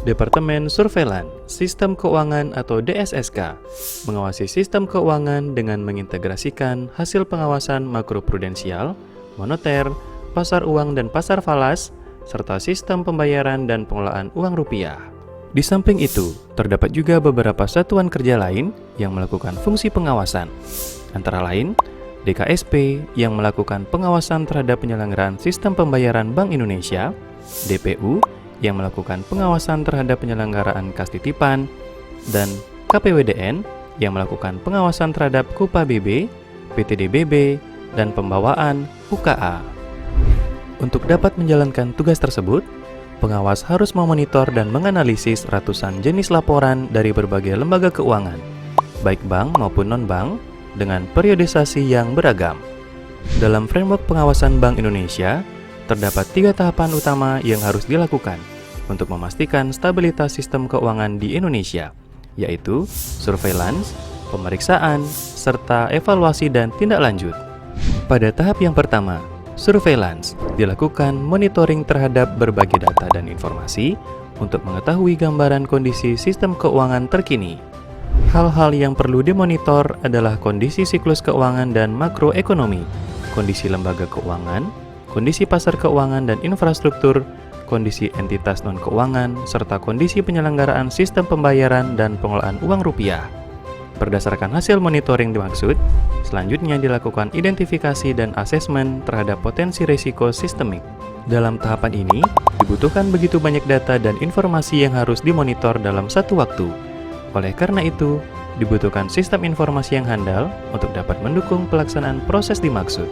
Departemen Surveillance Sistem Keuangan atau DSSK mengawasi sistem keuangan dengan mengintegrasikan hasil pengawasan makroprudensial, moneter, pasar uang dan pasar falas, serta sistem pembayaran dan pengelolaan uang rupiah. Di samping itu, terdapat juga beberapa satuan kerja lain yang melakukan fungsi pengawasan, antara lain DKSP yang melakukan pengawasan terhadap penyelenggaraan sistem pembayaran Bank Indonesia, DPU yang melakukan pengawasan terhadap penyelenggaraan kas titipan, dan KPWDN yang melakukan pengawasan terhadap KUPA BB, PTDBB, dan pembawaan UKA. Untuk dapat menjalankan tugas tersebut, pengawas harus memonitor dan menganalisis ratusan jenis laporan dari berbagai lembaga keuangan, baik bank maupun non-bank, dengan periodisasi yang beragam. Dalam framework pengawasan Bank Indonesia, terdapat 3 tahapan utama yang harus dilakukan untuk memastikan stabilitas sistem keuangan di Indonesia, yaitu surveillance, pemeriksaan, serta evaluasi dan tindak lanjut. Pada tahap yang pertama, surveillance, dilakukan monitoring terhadap berbagai data dan informasi untuk mengetahui gambaran kondisi sistem keuangan terkini. Hal-hal yang perlu dimonitor adalah kondisi siklus keuangan dan makroekonomi, kondisi lembaga keuangan, kondisi pasar keuangan dan infrastruktur, kondisi entitas non-keuangan, serta kondisi penyelenggaraan sistem pembayaran dan pengelolaan uang rupiah. Berdasarkan hasil monitoring dimaksud, selanjutnya dilakukan identifikasi dan asesmen terhadap potensi risiko sistemik. Dalam tahapan ini, dibutuhkan begitu banyak data dan informasi yang harus dimonitor dalam satu waktu. Oleh karena itu, dibutuhkan sistem informasi yang handal untuk dapat mendukung pelaksanaan proses dimaksud.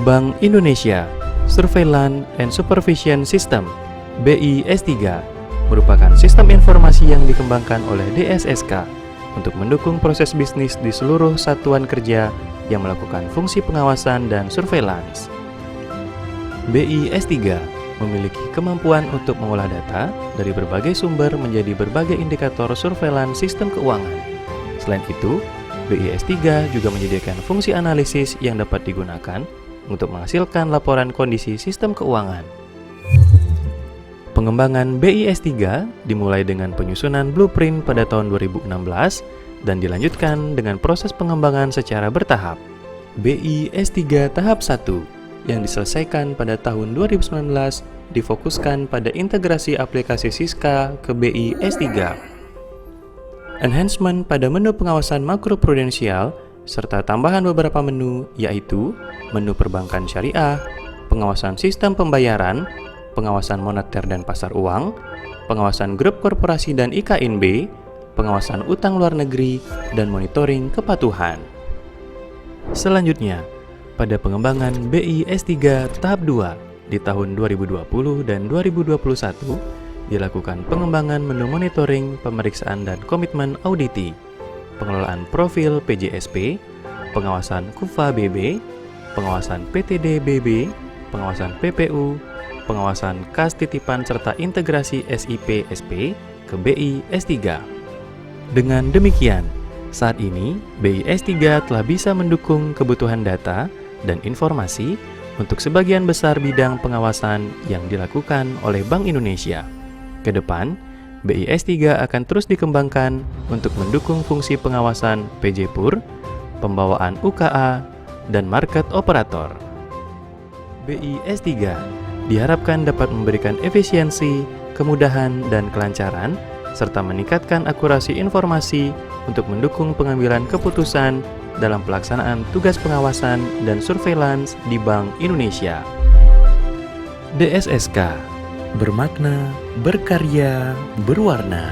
Bank Indonesia Surveillance and Supervision System (BIS3) merupakan sistem informasi yang dikembangkan oleh DSSK untuk mendukung proses bisnis di seluruh satuan kerja yang melakukan fungsi pengawasan dan surveillance. BIS3 memiliki kemampuan untuk mengolah data dari berbagai sumber menjadi berbagai indikator surveillance sistem keuangan. Selain itu, BIS3 juga menyediakan fungsi analisis yang dapat digunakan untuk menghasilkan laporan kondisi sistem keuangan. Pengembangan BIS3 dimulai dengan penyusunan blueprint pada tahun 2016 dan dilanjutkan dengan proses pengembangan secara bertahap. BIS3 tahap 1 yang diselesaikan pada tahun 2019 difokuskan pada integrasi aplikasi Siska ke BIS3, enhancement pada menu pengawasan makroprudensial, serta tambahan beberapa menu, yaitu menu perbankan syariah, pengawasan sistem pembayaran, pengawasan moneter dan pasar uang, pengawasan grup korporasi dan IKNB, pengawasan utang luar negeri, dan monitoring kepatuhan. Selanjutnya, pada pengembangan BIS3 tahap 2 di tahun 2020 dan 2021, dilakukan pengembangan menu monitoring, pemeriksaan dan komitmen auditi, pengelolaan profil PJSP, pengawasan KUFA BB, pengawasan PTDBB, pengawasan PPU, pengawasan kas titipan serta integrasi SIP SP ke BIS3. Dengan demikian, saat ini BIS3 telah bisa mendukung kebutuhan data dan informasi untuk sebagian besar bidang pengawasan yang dilakukan oleh Bank Indonesia. Ke depan, BIS3 akan terus dikembangkan untuk mendukung fungsi pengawasan PJPUR, pembawaan UKA, dan market operator. BIS3 diharapkan dapat memberikan efisiensi, kemudahan, dan kelancaran, serta meningkatkan akurasi informasi untuk mendukung pengambilan keputusan dalam pelaksanaan tugas pengawasan dan surveillance di Bank Indonesia. DSSK bermakna, berkarya, berwarna.